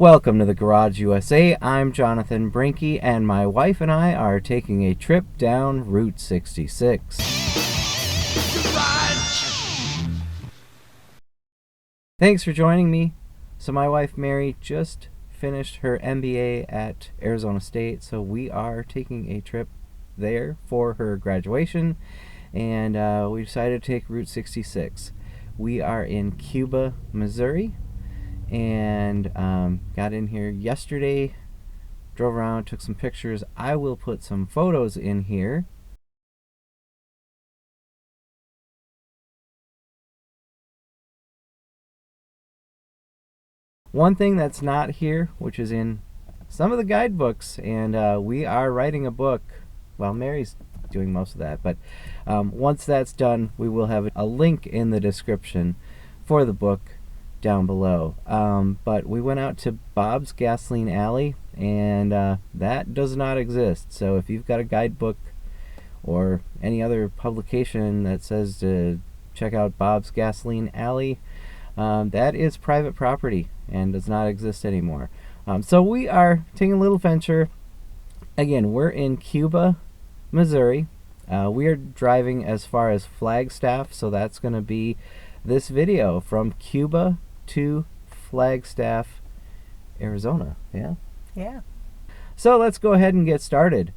Welcome to the Garage USA. I'm Jonathan Brinke, and my wife and I are taking a trip down Route 66. Thanks for joining me. So my wife Mary just finished her MBA at Arizona State, so we are taking a trip there for her graduation, and we decided to take Route 66. We are in Cuba, Missouri, and got in here yesterday, drove around, took some pictures. I will put some photos in here. One thing that's not here, which is in some of the guidebooks, and we are writing a book. Well, Mary's doing most of that, but once that's done, we will have a link in the description for the book down below. But we went out to Bob's Gasoline Alley, and that does not exist. So if you've got a guidebook or any other publication that says to check out Bob's Gasoline Alley, that is private property and does not exist anymore. So we are taking a little venture. Again, we're in Cuba, Missouri. We are driving as far as Flagstaff, so that's going to be this video from Cuba to Flagstaff, Arizona. Yeah. So let's go ahead and get started.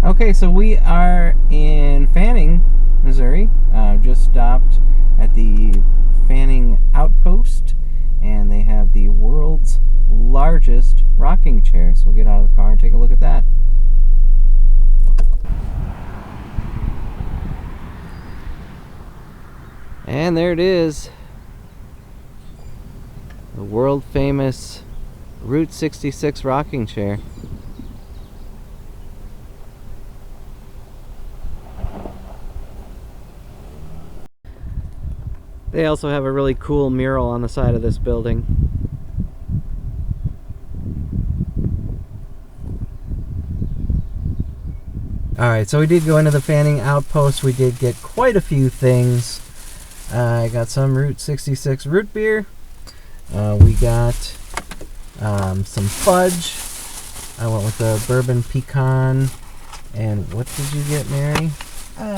Okay, so we are in Fanning, Missouri. Just stopped at the Fanning Outpost, and they have the world's largest rocking chair. So we'll get out of the car and take a look at that. And there it is. The world famous Route 66 rocking chair. They also have a really cool mural on the side of this building. Alright, so we did go into the Fanning Outpost. We did get quite a few things. I got some Route 66 root beer. We got some fudge. I went with the bourbon pecan. And what did you get, Mary?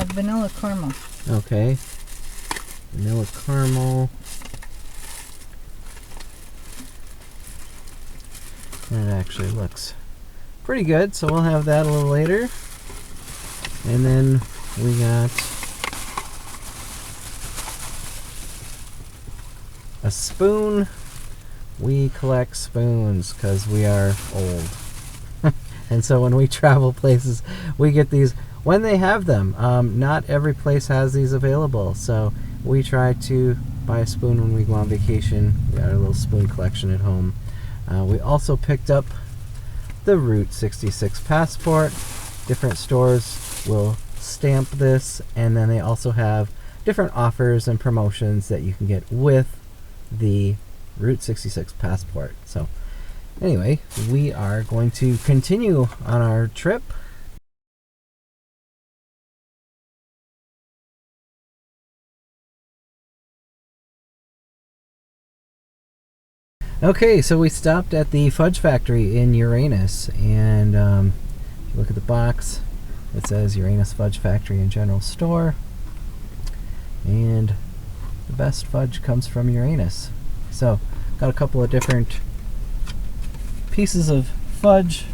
Vanilla caramel. Okay. Vanilla caramel. And it actually looks pretty good, so we'll have that a little later. And then we got a spoon. We collect spoons because we are old. And so when we travel places, we get these when they have them. Not every place has these available, so we try to buy a spoon when we go on vacation. We got a little spoon collection at home. We also picked up the Route 66 passport. Different stores will stamp this, and then they also have different offers and promotions that you can get with the Route 66 passport. So anyway, we are going to continue on our trip. Okay, so we stopped at the Fudge factory in Uranus, and if you look at the box, it says Uranus Fudge Factory and General Store, and the best fudge comes from Uranus. So, got a couple of different pieces of fudge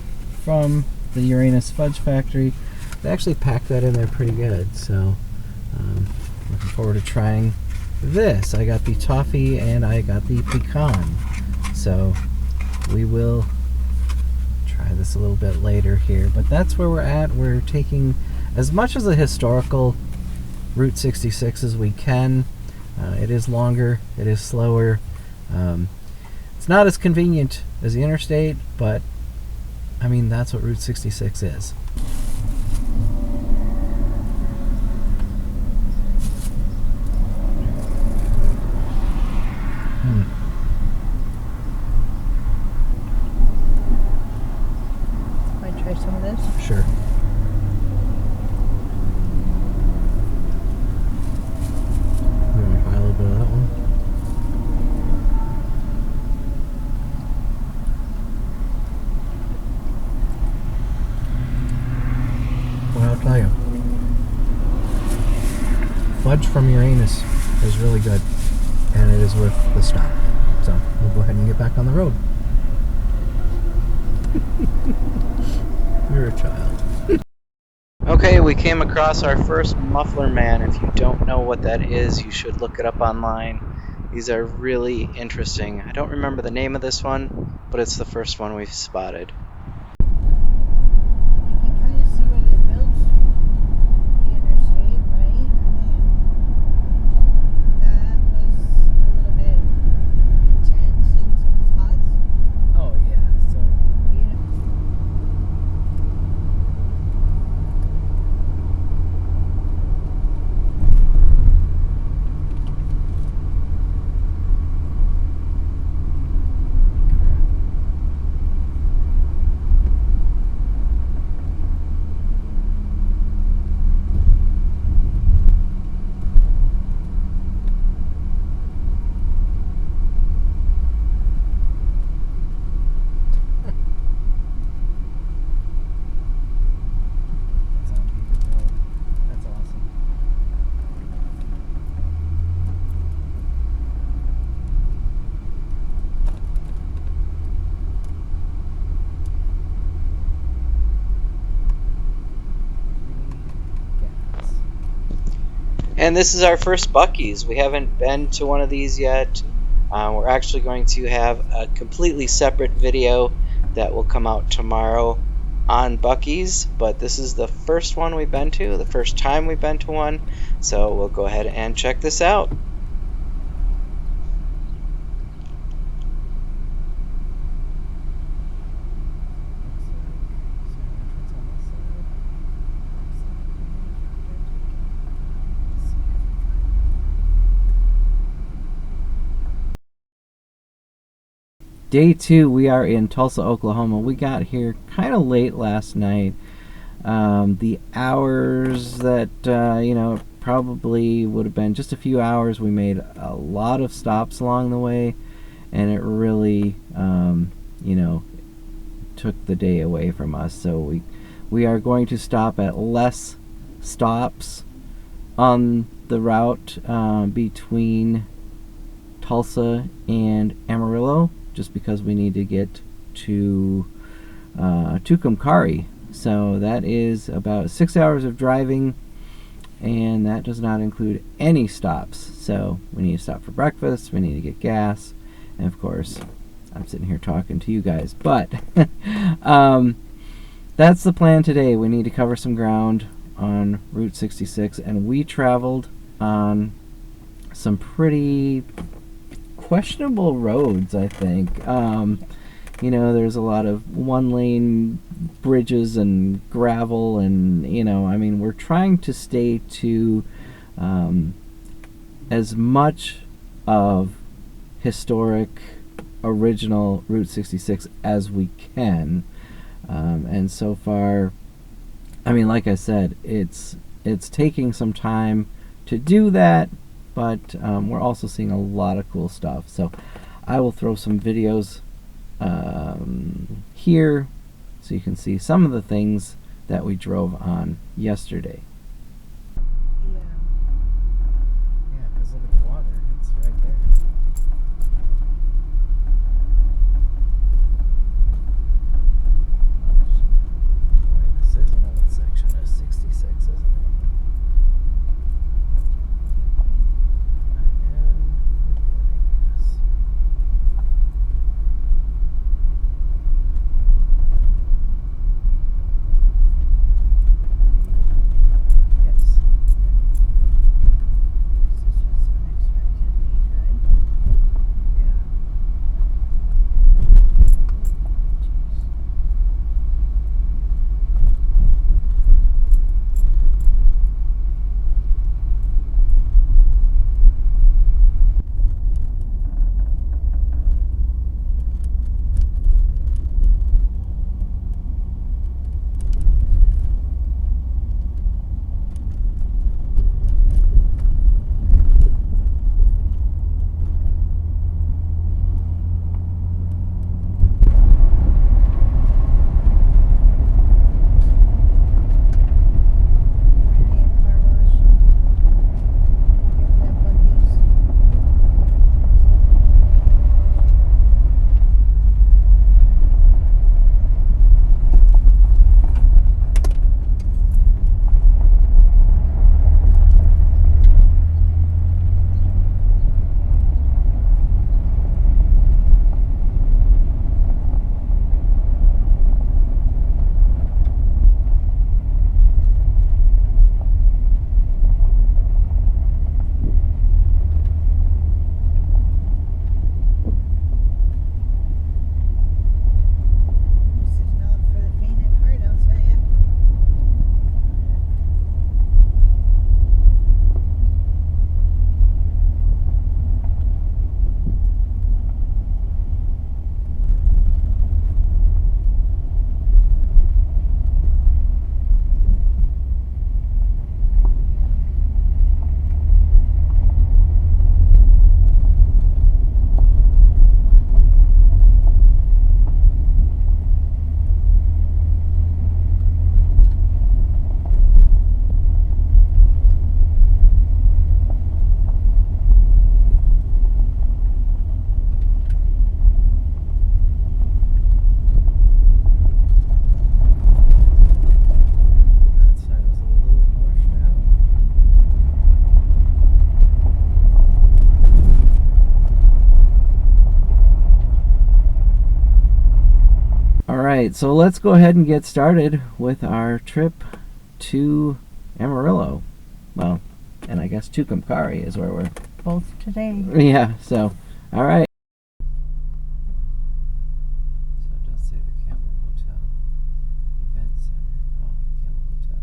from the Uranus Fudge Factory. They actually packed that in there pretty good, so looking forward to trying this. I got the toffee and I got the pecan. So we will try this a little bit later here, but that's where we're at. We're taking as much as a historical Route 66 as we can. It is longer, it is slower. It's not as convenient as the interstate, but I mean, that's what Route 66 is. Fudge from Uranus is really good, and it is worth the stop. So we'll go ahead and get back on the road. You're a child. Okay, we came across our first Muffler man. If you don't know what that is, you should look it up online. These are really interesting. I don't remember the name of this one, but it's the first one we've spotted. You can kind of see where they built the interstate, right? I mean, that was a little bit intense in some spots. Oh yeah, so You know, that's on Beaver Road. That's awesome. And this is our first Buc-ee's. We haven't been to one of these yet. We're actually going to have a completely separate video that will come out tomorrow on Buc-ee's, but this is the first one we've been to, the first time we've been to one, so we'll go ahead and check this out. Day 2, we are in Tulsa, Oklahoma. We got here kind of late last night. The hours that, probably would have been just a few hours. We made a lot of stops along the way, and it really, took the day away from us. So we are going to stop at less stops on the route between Tulsa and Amarillo, just because we need to get to Tucumcari. So that is about 6 hours of driving, and that does not include any stops. So we need to stop for breakfast, we need to get gas, and of course I'm sitting here talking to you guys. But that's the plan today. We need to cover some ground on Route 66, and we traveled on some pretty questionable roads, I think. There's a lot of one-lane bridges and gravel, and we're trying to stay to as much of historic original Route 66 as we can, and so far, like I said, it's taking some time to do that, but we're also seeing a lot of cool stuff. So I will throw some videos here so you can see some of the things that we drove on yesterday. Yeah, because look at the water. It's right there. Boy, this is an old section of 66, isn't it? right, so let's go ahead and get started with our trip to Amarillo. Well, and I guess Tucumcari is where we're... Both today. Yeah, so, all right. So it does say the Camel Motel Event Center. Oh, Camel Motel.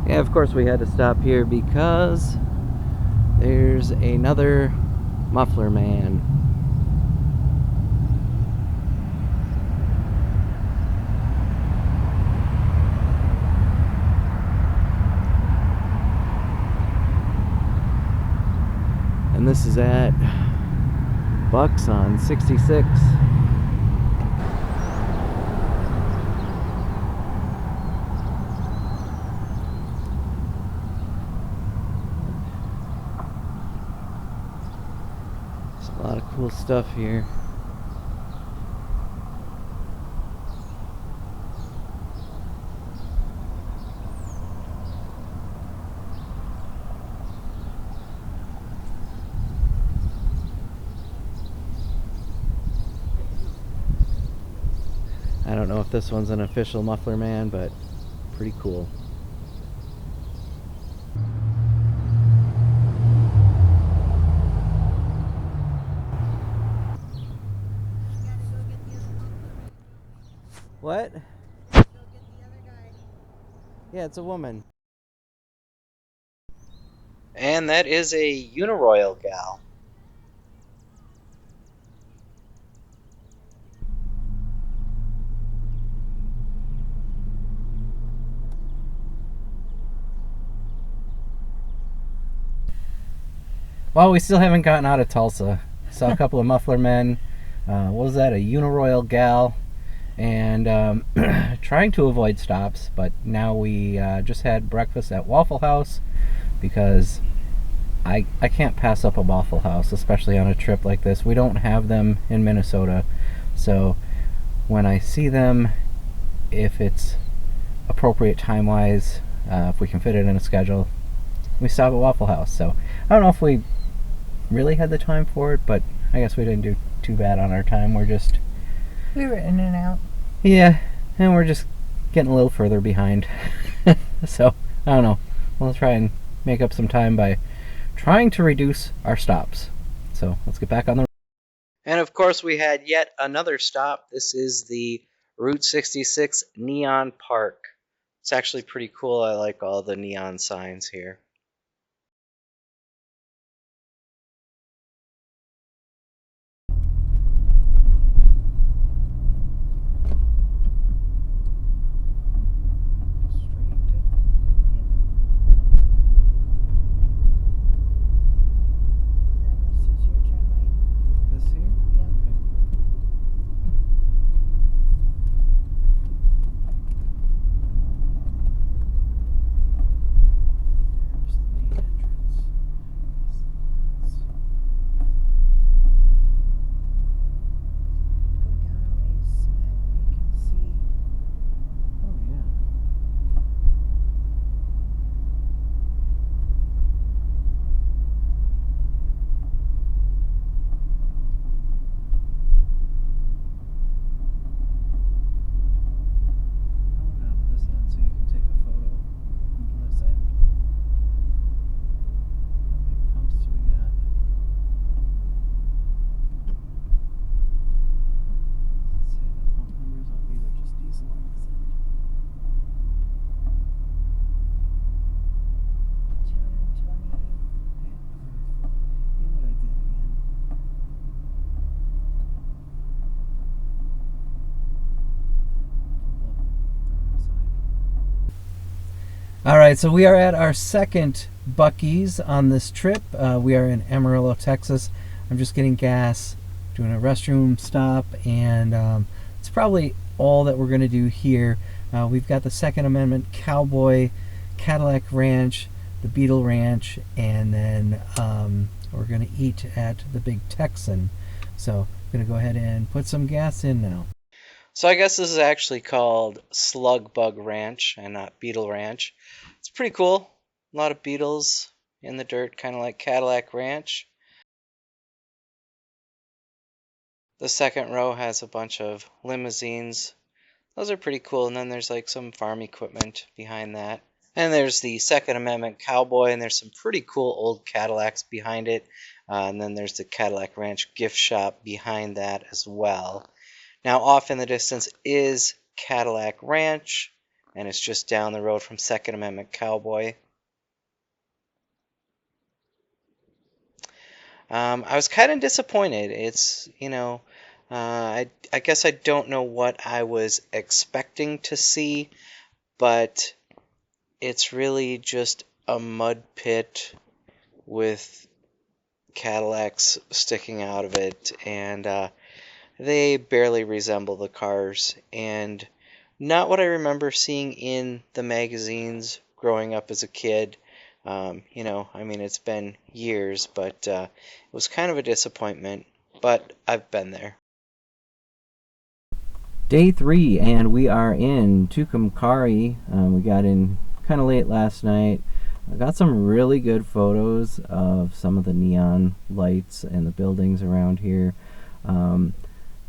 Yeah, of course we had to stop here because there's another muffler man. And this is at Bucks on 66. A lot of cool stuff here. I don't know if this one's an official muffler man, but pretty cool. What? Go get the other guy. Yeah, it's a woman. And that is a Uniroyal gal. Well, we still haven't gotten out of Tulsa. Saw a couple of muffler men. What was that? A Uniroyal gal. And trying to avoid stops, but now we just had breakfast at Waffle House because I can't pass up a Waffle House, especially on a trip like this. We don't have them in Minnesota, so when I see them, if it's appropriate time-wise, if we can fit it in a schedule, we stop at Waffle House. So I don't know if we really had the time for it, but I guess we didn't do too bad on our time. We were in and out. Yeah, and we're just getting a little further behind. So, I don't know. We'll try and make up some time by trying to reduce our stops. So, let's get back on the road. And of course, we had yet another stop. This is the Route 66 Neon Park. It's actually pretty cool. I like all the neon signs here. All right, so we are at our second Buc-ee's on this trip. We are in Amarillo, Texas. I'm just getting gas, doing a restroom stop, and it's probably all that we're going to do here. We've got the Second Amendment Cowboy, Cadillac Ranch, the Beetle Ranch, and then we're going to eat at the Big Texan. So I'm going to go ahead and put some gas in now. So I guess this is actually called Slug Bug Ranch and not Beetle Ranch. It's pretty cool. A lot of beetles in the dirt, kind of like Cadillac Ranch. The second row has a bunch of limousines. Those are pretty cool. And then there's like some farm equipment behind that. And there's the Second Amendment Cowboy, and there's some pretty cool old Cadillacs behind it. And then there's the Cadillac Ranch gift shop behind that as well. Now, off in the distance is Cadillac Ranch, and it's just down the road from Second Amendment Cowboy. I was kind of disappointed. It's, I guess I don't know what I was expecting to see, but it's really just a mud pit with Cadillacs sticking out of it, and they barely resemble the cars, and not what I remember seeing in the magazines growing up as a kid. It's been years, but it was kind of a disappointment, but I've been there. Day 3, and we are in Tucumcari. We got in kind of late last night. I got some really good photos of some of the neon lights and the buildings around here.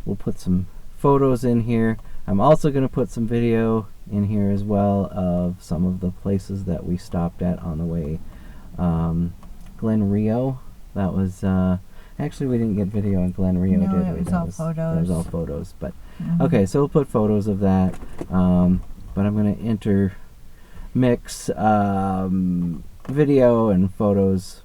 We'll put some photos in here. I'm also going to put some video in here as well of some of the places that we stopped at on the way. Glen Rio, that was actually we didn't get video on Glen Rio, no, did it we? was That all photos. That was all photos, but okay, so we'll put photos of that. But I'm going to intermix video and photos.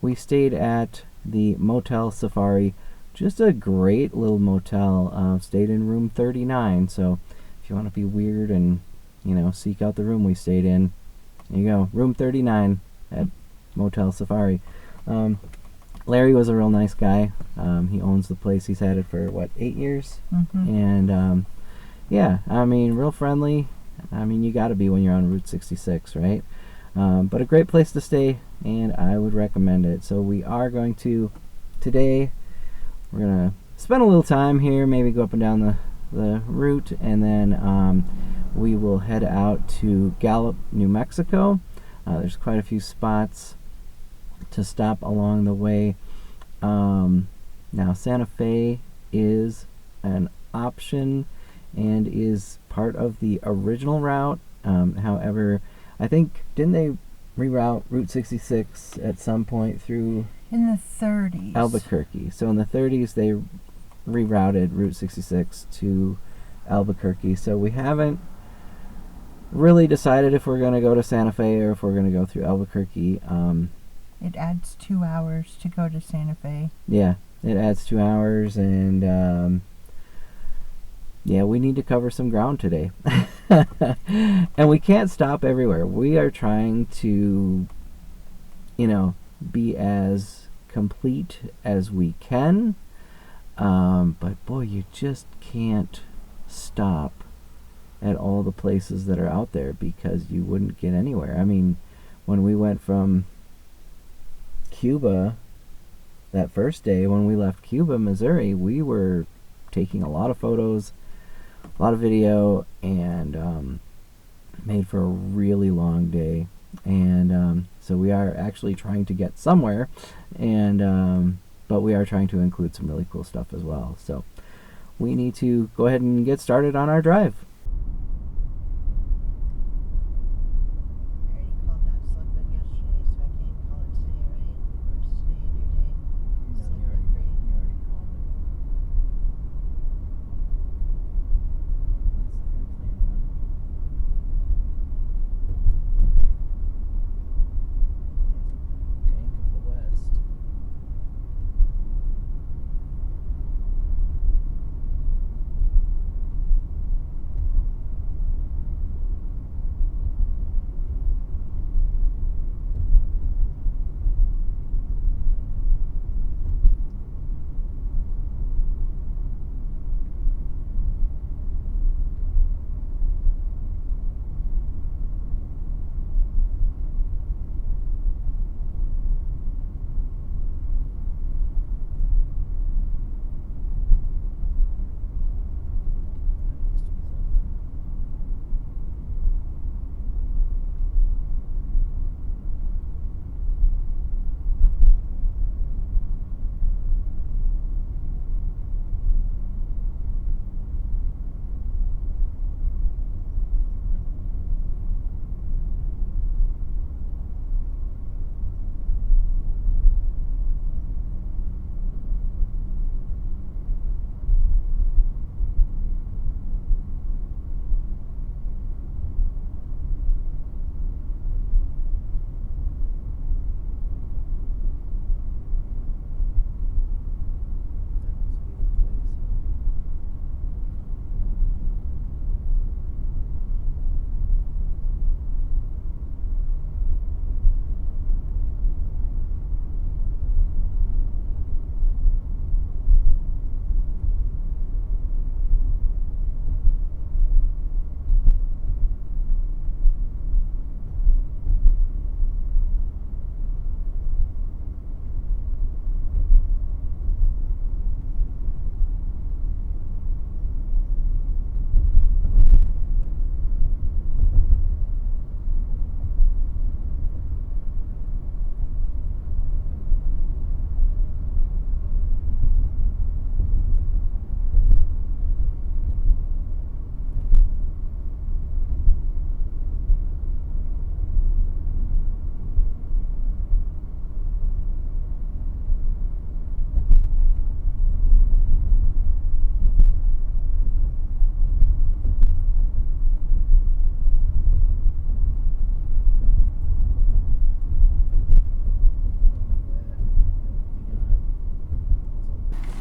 We stayed at the Motel Safari, just a great little motel. Stayed in room 39, so if you want to be weird and seek out the room we stayed in, there you go, room 39 at Motel Safari. Larry was a real nice guy. He owns the place. He's had it for 8 years, and real friendly. You got to be when you're on Route 66, right? But a great place to stay, and I would recommend it. So we are going to, today, we're going to spend a little time here, maybe go up and down the route, and then we will head out to Gallup, New Mexico. There's quite a few spots to stop along the way. Now, Santa Fe is an option and is part of the original route. However, I think, didn't they reroute Route 66 at some point through in the 30s Albuquerque? So in the 30s they rerouted Route 66 to Albuquerque. So we haven't really decided if we're going to go to Santa Fe or if we're going to go through Albuquerque. It adds 2 hours to go to Santa Fe. Yeah, it adds 2 hours, and we need to cover some ground today. And we can't stop everywhere. We are trying to, be as complete as we can. But boy, you just can't stop at all the places that are out there because you wouldn't get anywhere. When we went from Cuba, that first day, when we left Cuba, Missouri, we were taking a lot of photos, a lot of video, and made for a really long day. And so we are actually trying to get somewhere, and but we are trying to include some really cool stuff as well. So we need to go ahead and get started on our drive.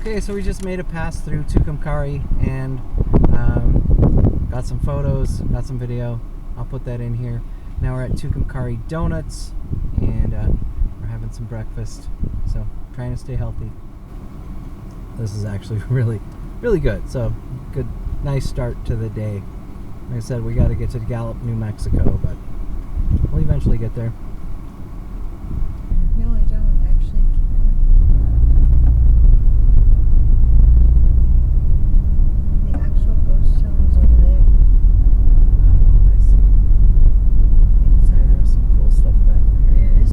Okay, so we just made a pass through Tucumcari and got some photos, got some video. I'll put that in here. Now we're at Tucumcari Donuts and we're having some breakfast. So trying to stay healthy. This is actually really, really good. So good, nice start to the day. Like I said, we got to get to Gallup, New Mexico, but we'll eventually get there. No, I don't actually. Keep going. The actual ghost town is over there. I see. Sorry, there's some cool stuff back there. It is.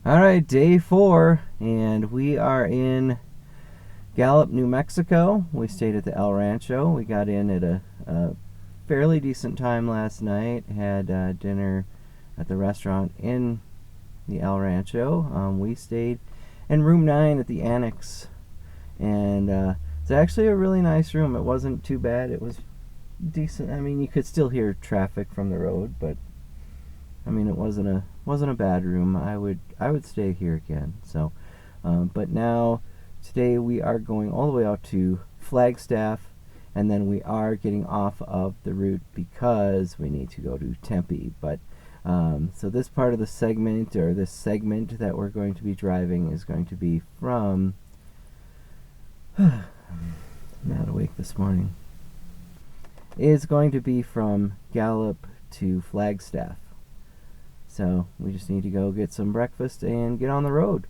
All right, day 4, and we are in Gallup, New Mexico. We stayed at the El Rancho. We got in at a fairly decent time last night. Had dinner at the restaurant in the El Rancho. We stayed in room 9 at the Annex, and it's actually a really nice room. It wasn't too bad. It was decent. I mean, you could still hear traffic from the road, but I mean, it wasn't a bad room. I would stay here again. So, but now today we are going all the way out to Flagstaff, and then we are getting off of the route because we need to go to Tempe. But so this part of the segment, or this segment that we're going to be driving, is going to be from. I'm not awake this morning. Is going to be from Gallup to Flagstaff. So we just need to go get some breakfast and get on the road.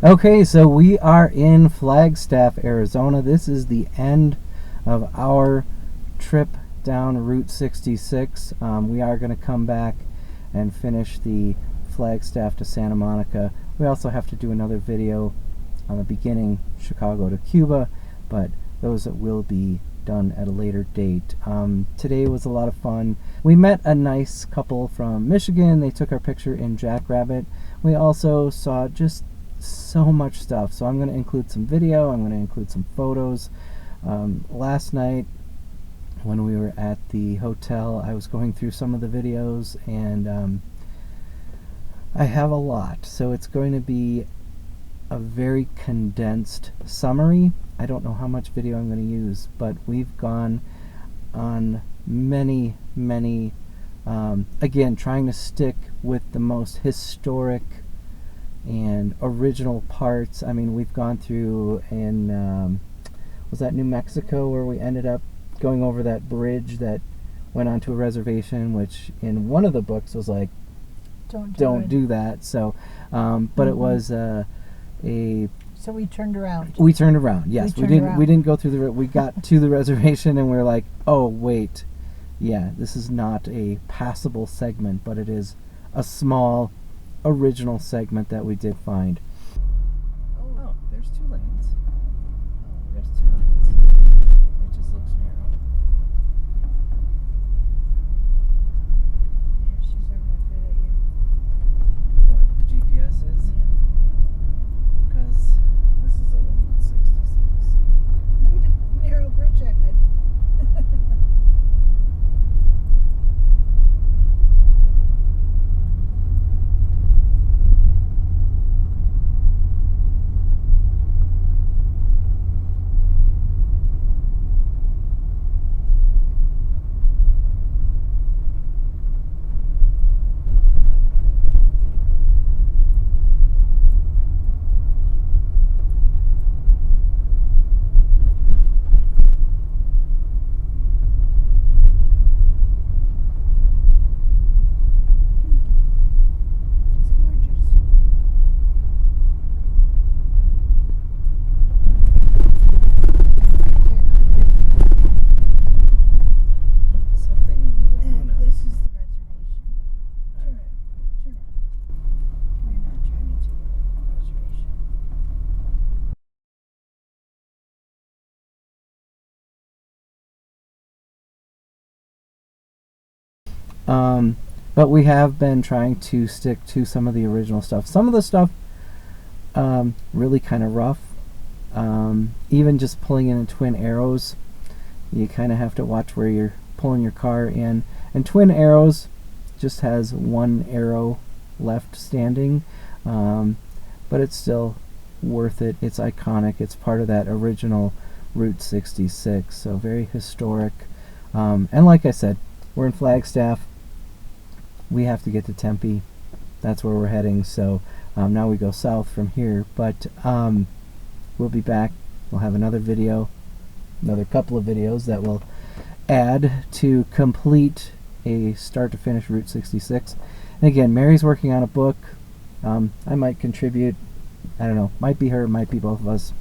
Okay, so we are in Flagstaff, Arizona. This is the end of our trip down Route 66. We are going to come back and finish the Flagstaff to Santa Monica. We also have to do another video on the beginning, Chicago to Cuba, but those will be done at a later date. Today was a lot of fun. We met a nice couple from Michigan. They took our picture in Jackrabbit. We also saw just so much stuff, so I'm going to include some video, I'm going to include some photos. Last night when we were at the hotel, I was going through some of the videos, and I have a lot, so it's going to be a very condensed summary. I don't know how much video I'm going to use, but we've gone on many again, trying to stick with the most historic and original parts. I mean, we've gone through in was that New Mexico, where we ended up going over that bridge that went onto a reservation, which in one of the books was like, don't do that. So but it was so we turned around. We turned around. Yes, we didn't go through the. We got to the reservation and we were like, oh wait, yeah, this is not a passable segment, but it is a small original segment that we did find. Oh, there's 2 lanes. There's 2 lanes. It just looks narrow. Yeah, she's everyone good at you. What the GPS is? Because this is a Route 66. Narrow bridge ahead. But we have been trying to stick to some of the original stuff. Some of the stuff really kind of rough. Even just pulling in twin arrows, you kind of have to watch where you're pulling your car in. And twin arrows just has 1 arrow left standing, but it's still worth it. It's iconic. It's part of that original Route 66, so very historic. And like I said, we're in Flagstaff. We have to get to Tempe. That's where we're heading. So now we go south from here. But we'll be back. We'll have another video, another couple of videos that will add to complete a start to finish Route 66. And again, Mary's working on a book. I might contribute. I don't know. Might be her. Might be both of us.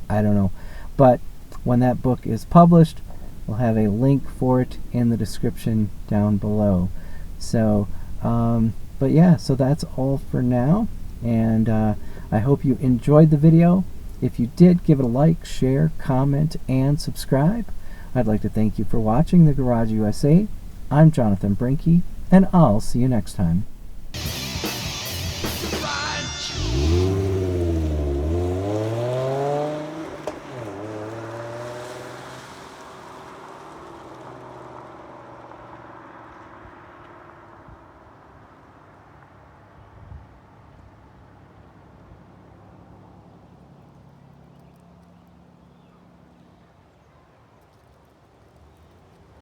I don't know. But when that book is published, we'll have a link for it in the description down below. So, but yeah, so that's all for now, and I hope you enjoyed the video. If you did, give it a like, share, comment, and subscribe. I'd like to thank you for watching The Garage USA. I'm Jonathan Brinke, and I'll see you next time.